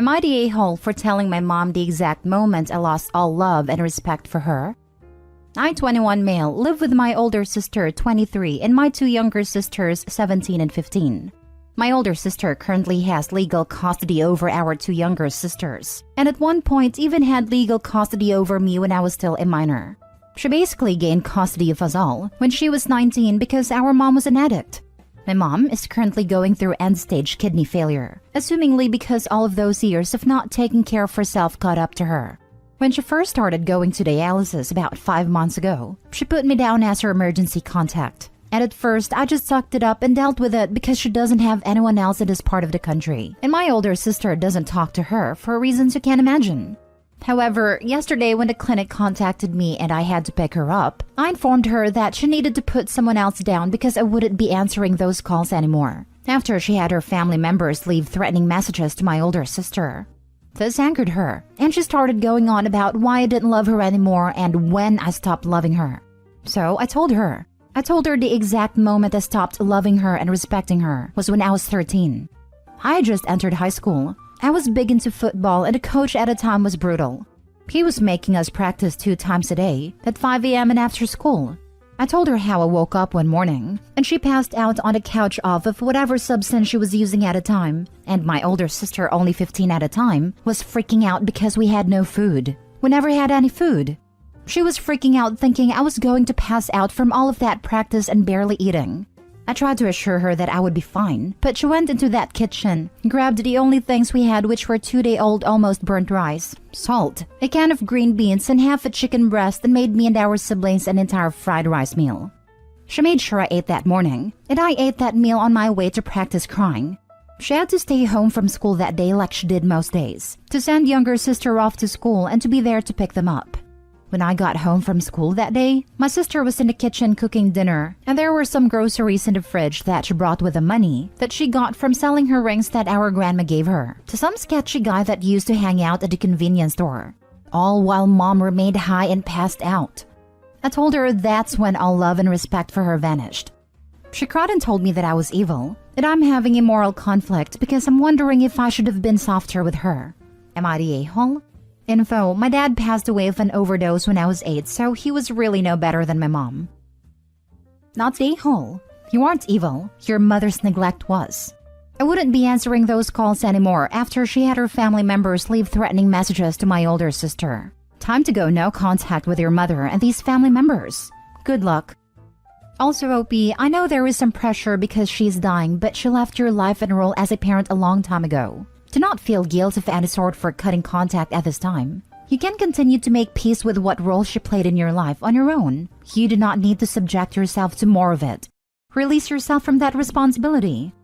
Am I the a-hole for telling my mom the exact moment I lost all love and respect for her? I, 21 male, live with my older sister, 23, and my two younger sisters, 17 and 15. My older sister currently has legal custody over our two younger sisters, and at one point even had legal custody over me when I was still a minor. She basically gained custody of us all when she was 19 because our mom was an addict. My mom is currently going through end-stage kidney failure, assumingly because all of those years of not taking care of herself caught up to her. When she first started going to dialysis about 5 months ago, she put me down as her emergency contact. And at first, I just sucked it up and dealt with it because she doesn't have anyone else in this part of the country, and my older sister doesn't talk to her for reasons you can't imagine. However, yesterday when the clinic contacted me and I had to pick her up, I informed her that she needed to put someone else down because I wouldn't be answering those calls anymore, after she had her family members leave threatening messages to my older sister. This angered her, and she started going on about why I didn't love her anymore and when I stopped loving her. So I told her the exact moment I stopped loving her and respecting her was when I was 13. I had just entered high school. I was big into football and the coach at the time was brutal. He was making us practice 2 times a day, at 5 a.m. and after school. I told her how I woke up one morning, and she passed out on the couch off of whatever substance she was using at the time, and my older sister, only 15 at the time, was freaking out because we had no food. We never had any food. She was freaking out thinking I was going to pass out from all of that practice and barely eating. I tried to assure her that I would be fine, but she went into that kitchen, grabbed the only things we had, which were 2-day-old almost burnt rice, salt, a can of green beans, and half a chicken breast, and made me and our siblings an entire fried rice meal. She made sure I ate that morning, and I ate that meal on my way to practice crying. She had to stay home from school that day like she did most days, to send younger sister off to school and to be there to pick them up. When I got home from school that day, my sister was in the kitchen cooking dinner, and there were some groceries in the fridge that she brought with the money that she got from selling her rings that our grandma gave her to some sketchy guy that used to hang out at the convenience store, all while mom remained high and passed out. I told her that's when all love and respect for her vanished. She cried and told me that I was evil, that I'm having a moral conflict because I'm wondering if I should have been softer with her. Am I the a-hole? Info: my dad passed away of an overdose when I was 8, so he was really no better than my mom. Not the a-hole. You aren't evil. Your mother's neglect was. I wouldn't be answering those calls anymore after she had her family members leave threatening messages to my older sister. Time to go no contact with your mother and these family members. Good luck. Also, OP, I know there is some pressure because she's dying, but she left your life and role as a parent a long time ago. Do not feel guilt of any sort for cutting contact at this time. You can continue to make peace with what role she played in your life on your own. You do not need to subject yourself to more of it. Release yourself from that responsibility.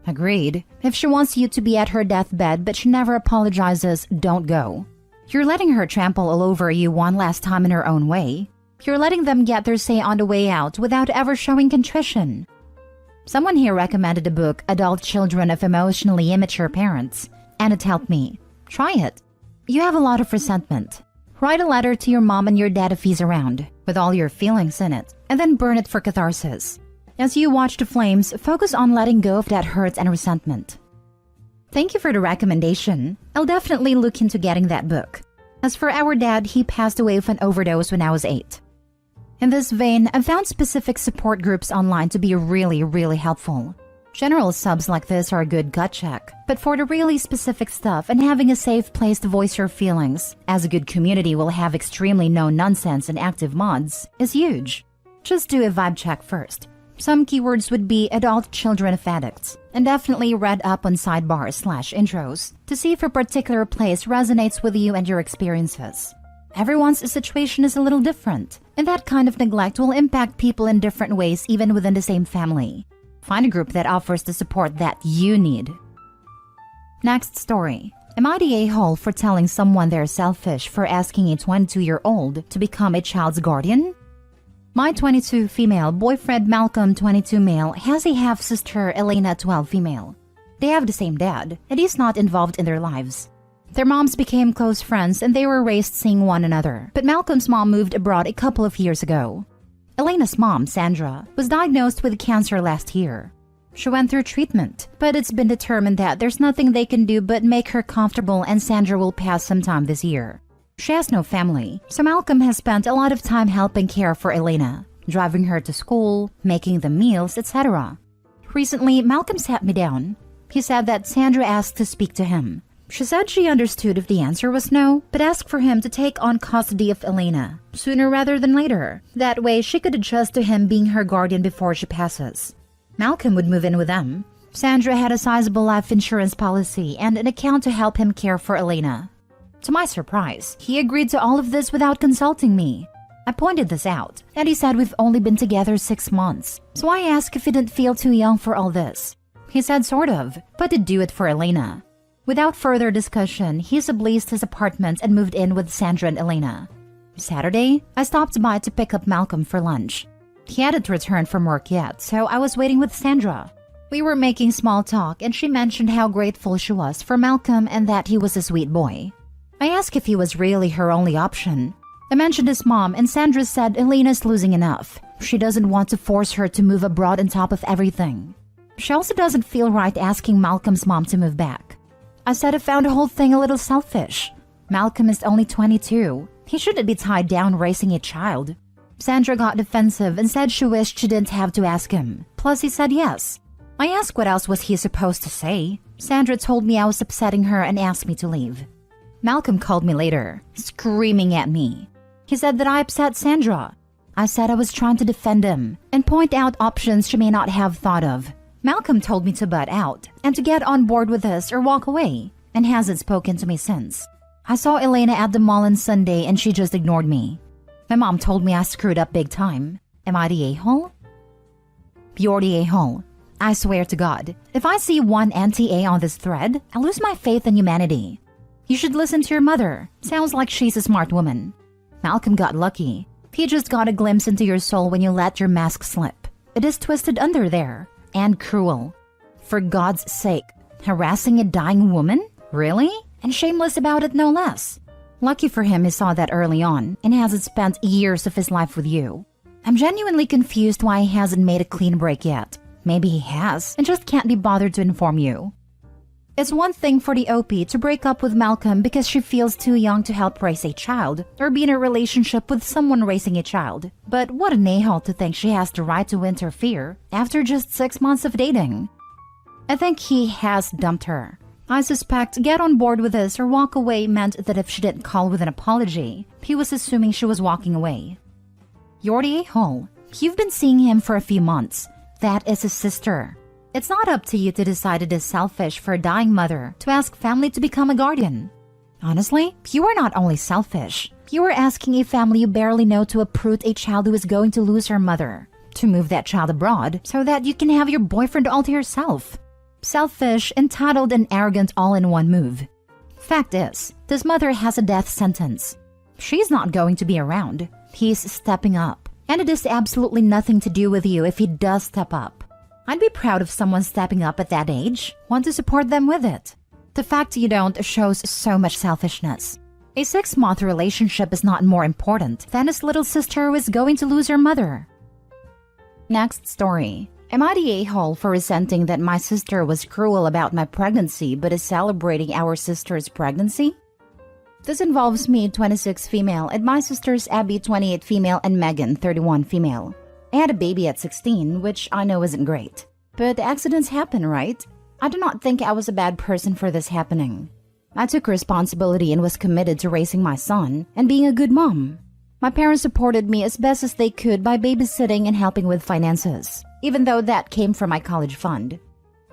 Agreed. If she wants you to be at her deathbed but she never apologizes, don't go. You're letting her trample all over you one last time in her own way. You're letting them get their say on the way out without ever showing contrition. Someone here recommended the book Adult Children of Emotionally Immature Parents, and it helped me. Try it. You have a lot of resentment. Write a letter to your mom and your dad if he's around, with all your feelings in it, and then burn it for catharsis. As you watch the flames, focus on letting go of that hurt and resentment. Thank you for the recommendation. I'll definitely look into getting that book. As for our dad, he passed away of an overdose when I was 8. In this vein, I've found specific support groups online to be really helpful. General subs like this are a good gut check, but for the really specific stuff and having a safe place to voice your feelings, as a good community will have extremely no nonsense and active mods, is huge. Just do a vibe check first. Some keywords would be adult children of addicts, and definitely read up on sidebars/intros to see if a particular place resonates with you and your experiences. Everyone's situation is a little different, and that kind of neglect will impact people in different ways even within the same family. Find a group that offers the support that you need. Next story. Am I the a-hole for telling someone they're selfish for asking a 22-year-old to become a child's guardian? My 22 female boyfriend Malcolm, 22 male, has a half-sister Elena, 12 female. They have the same dad, and he's not involved in their lives. Their moms became close friends and they were raised seeing one another, but Malcolm's mom moved abroad a couple of years ago. Elena's mom, Sandra, was diagnosed with cancer last year. She went through treatment, but it's been determined that there's nothing they can do but make her comfortable, and Sandra will pass sometime this year. She has no family, so Malcolm has spent a lot of time helping care for Elena, driving her to school, making the meals, etc. Recently, Malcolm sat me down. He said that Sandra asked to speak to him. She said she understood if the answer was no, but asked for him to take on custody of Elena, sooner rather than later. That way, she could adjust to him being her guardian before she passes. Malcolm would move in with them. Sandra had a sizable life insurance policy and an account to help him care for Elena. To my surprise, he agreed to all of this without consulting me. I pointed this out, and he said we've only been together 6 months, so I asked if he didn't feel too young for all this. He said sort of, but to do it for Elena. Without further discussion, he subleased his apartment and moved in with Sandra and Elena. Saturday, I stopped by to pick up Malcolm for lunch. He hadn't returned from work yet, so I was waiting with Sandra. We were making small talk, and she mentioned how grateful she was for Malcolm and that he was a sweet boy. I asked if he was really her only option. I mentioned his mom, and Sandra said Elena's losing enough. She doesn't want to force her to move abroad on top of everything. She also doesn't feel right asking Malcolm's mom to move back. I said I found the whole thing a little selfish. Malcolm is only 22. He shouldn't be tied down raising a child. Sandra got defensive and said she wished she didn't have to ask him. Plus, he said yes. I asked what else was he supposed to say. Sandra told me I was upsetting her and asked me to leave. Malcolm called me later, screaming at me. He said that I upset Sandra. I said I was trying to defend him and point out options she may not have thought of. Malcolm told me to butt out and to get on board with this or walk away, and hasn't spoken to me since. I saw Elena at the mall on Sunday and she just ignored me. My mom told me I screwed up big time. Am I the a-hole? You're the a-hole. I swear to God, if I see one anti-A on this thread, I lose my faith in humanity. You should listen to your mother. Sounds like she's a smart woman. Malcolm got lucky. He just got a glimpse into your soul when you let your mask slip. It is twisted under there. And cruel. For God's sake, harassing a dying woman? Really? And shameless about it no less. Lucky for him he saw that early on and hasn't spent years of his life with you. I'm genuinely confused why he hasn't made a clean break yet. Maybe he has and just can't be bothered to inform you. It's one thing for the OP to break up with Malcolm because she feels too young to help raise a child or be in a relationship with someone raising a child. But what an a-hole to think she has the right to interfere after just 6 months of dating. I think he has dumped her. I suspect get on board with this or walk away meant that if she didn't call with an apology, he was assuming she was walking away. You're the a-hole. You've been seeing him for a few months. That is his sister. It's not up to you to decide it is selfish for a dying mother to ask family to become a guardian. Honestly, you are not only selfish, you are asking a family you barely know to uproot a child who is going to lose her mother, to move that child abroad so that you can have your boyfriend all to yourself. Selfish, entitled, and arrogant all in one move. Fact is, this mother has a death sentence. She's not going to be around. He's stepping up. And it has absolutely nothing to do with you if he does step up. I'd be proud of someone stepping up at that age. Want to support them with it. The fact you don't shows so much selfishness. A 6-month relationship is not more important than his little sister who is going to lose her mother. Next story. Am I the a-hole for resenting that my sister was cruel about my pregnancy but is celebrating our sister's pregnancy? This involves me, 26 female, and my sisters Abby, 28 female, and Megan, 31 female. I had a baby at 16, which I know isn't great. But accidents happen, right? I do not think I was a bad person for this happening. I took responsibility and was committed to raising my son and being a good mom. My parents supported me as best as they could by babysitting and helping with finances, even though that came from my college fund.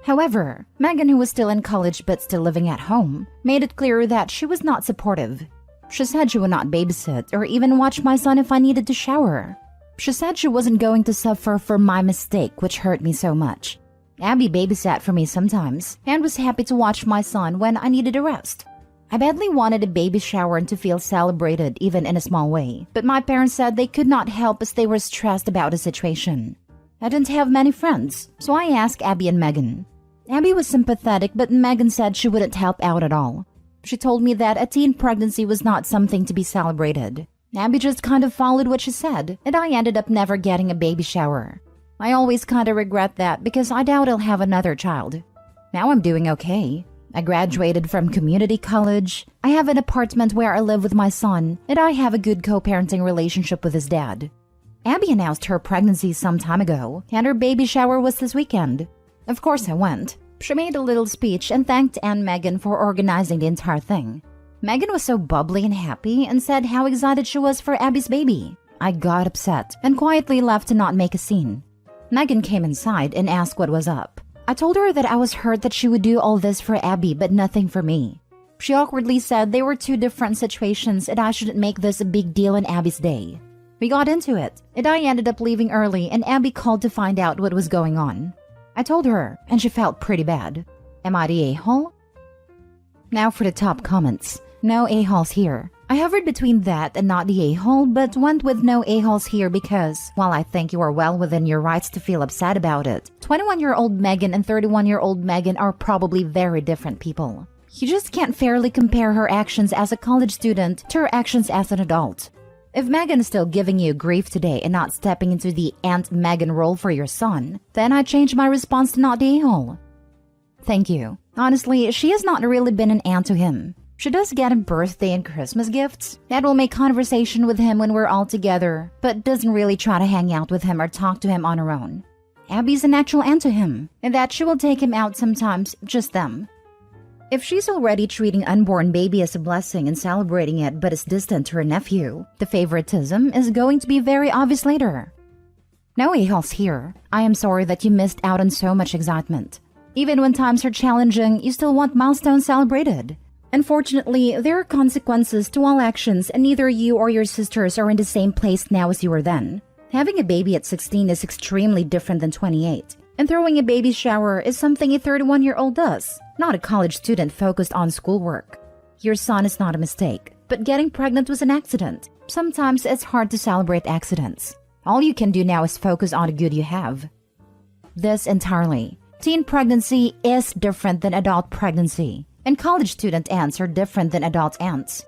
However, Megan, who was still in college but still living at home, made it clear that she was not supportive. She said she would not babysit or even watch my son if I needed to shower. She said she wasn't going to suffer for my mistake, which hurt me so much. Abby babysat for me sometimes and was happy to watch my son when I needed a rest. I badly wanted a baby shower and to feel celebrated even in a small way, but my parents said they could not help as they were stressed about the situation. I didn't have many friends, so I asked Abby and Megan. Abby was sympathetic, but Megan said she wouldn't help out at all. She told me that a teen pregnancy was not something to be celebrated. Abby just kind of followed what she said, and I ended up never getting a baby shower. I always kinda regret that because I doubt I'll have another child. Now I'm doing okay. I graduated from community college. I have an apartment where I live with my son, and I have a good co-parenting relationship with his dad. Abby announced her pregnancy some time ago, and her baby shower was this weekend. Of course I went. She made a little speech and thanked Aunt Megan for organizing the entire thing. Megan was so bubbly and happy and said how excited she was for Abby's baby. I got upset and quietly left to not make a scene. Megan came inside and asked what was up. I told her that I was hurt that she would do all this for Abby but nothing for me. She awkwardly said they were two different situations and I shouldn't make this a big deal in Abby's day. We got into it, and I ended up leaving early and Abby called to find out what was going on. I told her, and she felt pretty bad. Am I the a-hole? Now for the top comments. No a-holes here. I hovered between that and not the a-hole, but went with no a-holes here because, while I think you are well within your rights to feel upset about it, 21-year-old Megan and 31-year-old Megan are probably very different people. You just can't fairly compare her actions as a college student to her actions as an adult. If Megan is still giving you grief today and not stepping into the Aunt Megan role for your son, then I change my response to not the a-hole. Thank you. Honestly, she has not really been an aunt to him. She does get him birthday and Christmas gifts. That will make conversation with him when we're all together, but doesn't really try to hang out with him or talk to him on her own. Abby's an actual aunt to him, and that she will take him out sometimes, just them. If she's already treating unborn baby as a blessing and celebrating it but is distant to her nephew, the favoritism is going to be very obvious later. No a-holes here. I am sorry that you missed out on so much excitement. Even when times are challenging, you still want milestones celebrated. Unfortunately, there are consequences to all actions and neither you or your sisters are in the same place now as you were then. Having a baby at 16 is extremely different than 28. And throwing a baby shower is something a 31-year-old does, not a college student focused on schoolwork. Your son is not a mistake, but getting pregnant was an accident. Sometimes it's hard to celebrate accidents. All you can do now is focus on the good you have. This entirely. Teen pregnancy is different than adult pregnancy, and college student aunts are different than adult aunts.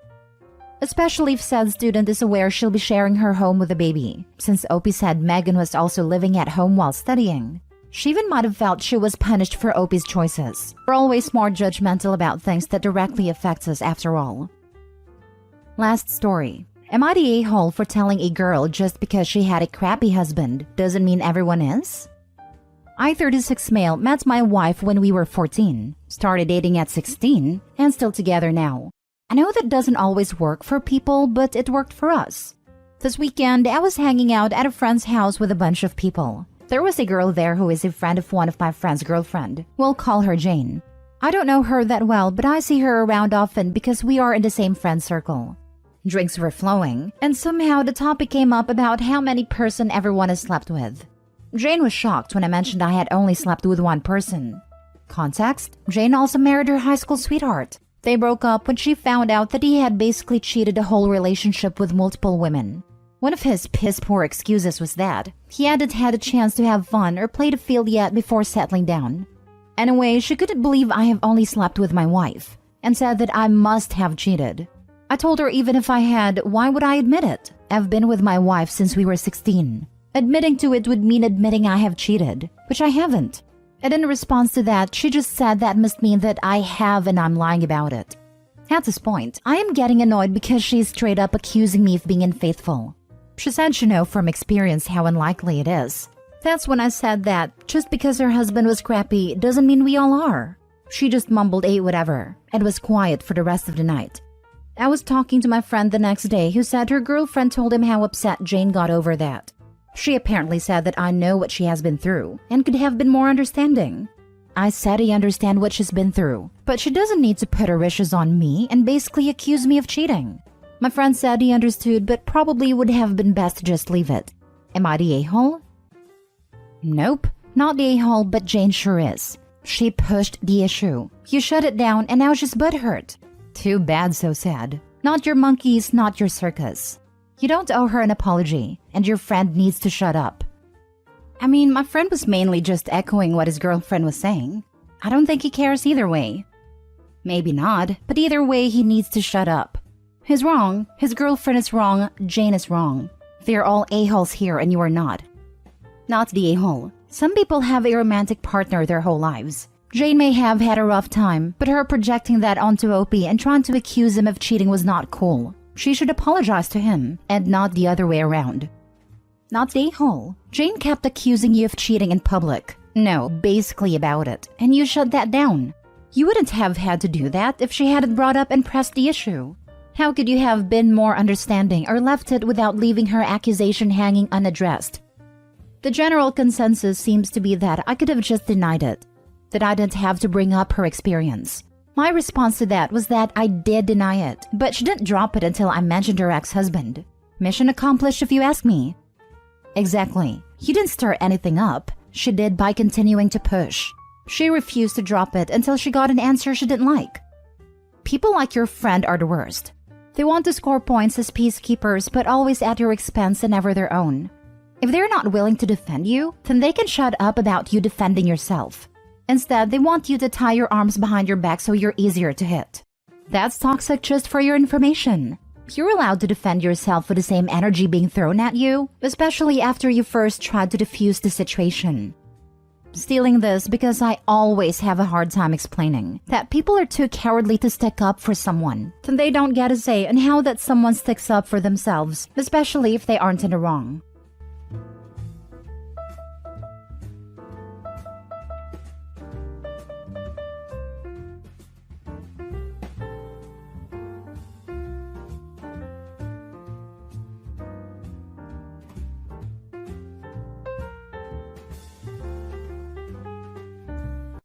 Especially if said student is aware she'll be sharing her home with the baby, since Opie said Megan was also living at home while studying. She even might have felt she was punished for Opie's choices. We're always more judgmental about things that directly affect us after all. Last story. Am I the a-hole for telling a girl just because she had a crappy husband doesn't mean everyone is? I, 36 male, met my wife when we were 14, started dating at 16, and still together now. I know that doesn't always work for people, but it worked for us. This weekend, I was hanging out at a friend's house with a bunch of people. There was a girl there who is a friend of one of my friend's girlfriend. We'll call her Jane. I don't know her that well, but I see her around often because we are in the same friend circle. Drinks were flowing, and somehow the topic came up about how many person everyone has slept with. Jane was shocked when I mentioned I had only slept with one person. Context: Jane also married her high school sweetheart. They broke up when she found out that he had basically cheated a whole relationship with multiple women. One of his piss-poor excuses was that he hadn't had a chance to have fun or play the field yet before settling down. Anyway, she couldn't believe I have only slept with my wife, and said that I must have cheated. I told her even if I had, why would I admit it? I've been with my wife since we were 16. Admitting to it would mean admitting I have cheated, which I haven't. And in response to that, she just said that must mean that I have and I'm lying about it. At this point, I am getting annoyed because she's straight up accusing me of being unfaithful. She said she knows from experience how unlikely it is. That's when I said that just because her husband was crappy doesn't mean we all are. She just mumbled a whatever and was quiet for the rest of the night. I was talking to my friend the next day who said her girlfriend told him how upset Jane got over that. She apparently said that I know what she has been through and could have been more understanding. I said I understand what she's been through, but she doesn't need to put her wishes on me and basically accuse me of cheating. My friend said he understood, but probably would have been best to just leave it. Am I the a-hole? Nope, not the a-hole, but Jane sure is. She pushed the issue. You shut it down and now she's butthurt. Too bad, so sad. Not your monkeys, not your circus. You don't owe her an apology, and your friend needs to shut up. I mean, my friend was mainly just echoing what his girlfriend was saying. I don't think he cares either way. Maybe not, but either way he needs to shut up. He's wrong, his girlfriend is wrong, Jane is wrong. They're all a-holes here and you are not. Not the a-hole. Some people have a romantic partner their whole lives. Jane may have had a rough time, but her projecting that onto OP and trying to accuse him of cheating was not cool. She should apologize to him, and not the other way around. Not the a-hole. Jane kept accusing you of cheating in public. No, basically about it, and you shut that down. You wouldn't have had to do that if she hadn't brought up and pressed the issue. How could you have been more understanding or left it without leaving her accusation hanging unaddressed? The general consensus seems to be that I could have just denied it, that I didn't have to bring up her experience. My response to that was that I did deny it, but she didn't drop it until I mentioned her ex-husband. Mission accomplished if you ask me. Exactly. You didn't stir anything up. She did by continuing to push. She refused to drop it until she got an answer she didn't like. People like your friend are the worst. They want to score points as peacekeepers, but always at your expense and never their own. If they're not willing to defend you, then they can shut up about you defending yourself. Instead, they want you to tie your arms behind your back so you're easier to hit. That's toxic just for your information. You're allowed to defend yourself with the same energy being thrown at you, especially after you first tried to defuse the situation. Stealing this because I always have a hard time explaining that people are too cowardly to stick up for someone, then they don't get a say in how that someone sticks up for themselves, especially if they aren't in the wrong.